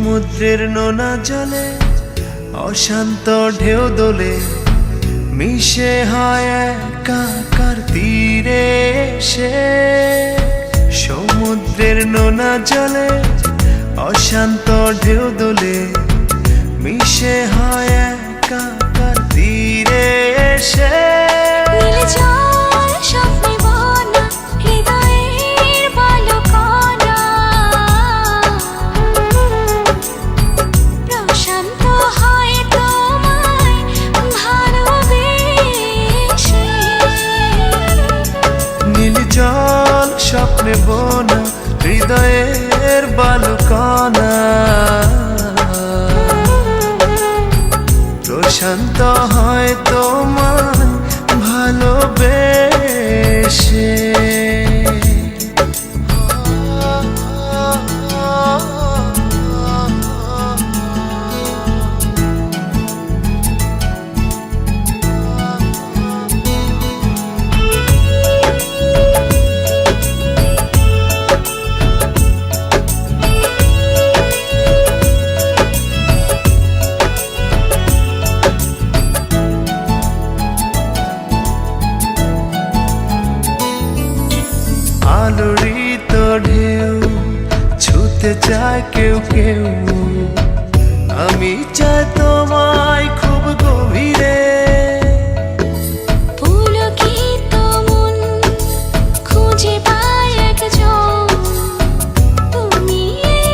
সমুদ্রের নোনা জলে অশান্ত ঢেউ দোলে মিশে হয় একাকার তীরে এসে। সমুদ্রের নোনা জলে অশান্ত ঢেউ দোলে মিশে হয় একাকার তীরে এসে। জল স্বপ্নে বোনা হৃদয়ের বালুকণা প্রশান্ত হয় তোমায় ভালোবেসে। আলোড়িত ঢেউ ছুতে চায় কেউ কেউ, আমি চাই তোমায় খুব গভীরে। পুলকিত মন খুঁজে পায় একজন, তুমি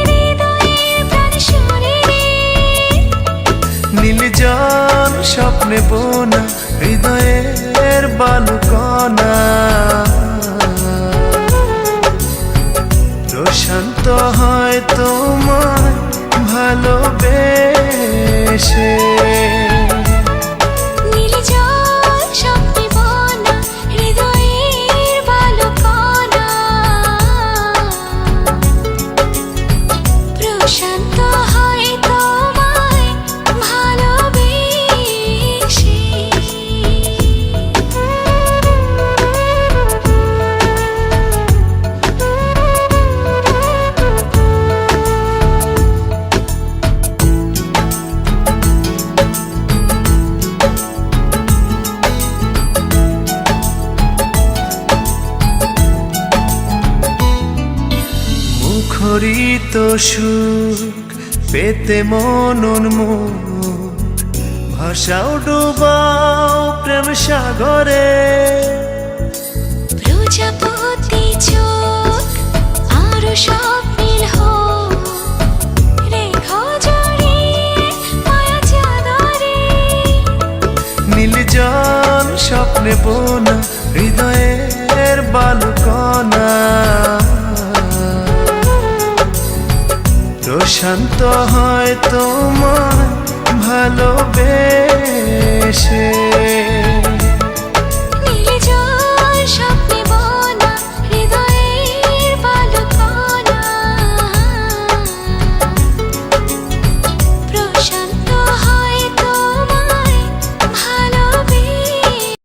হৃদয়ের প্রাণ শরীরে। নীল জল স্বপ্নে বোনা হৃদয়ের বালুকণা প্রশান্ত হয় তোমায় ভালোবেসে। নীল জল স্বপ্নে বোনা হৃদয়ের বালুকণা প্রশান্ত হয় তোমায় ভালোবেসে। মুখরিত সুখ পেতে মন উন্মুখ, ভাষাও ডুবাও প্রেম সাগরে। প্রজাপতি চোখ আরো স্বপ্নের হোক, রেখো জড়িয়ে মায়া চাদরে। নীল জল স্বপ্নে বোনা হৃদয়ের বালুকণা প্রশান্ত হয় তোমায় ভালোবেসে।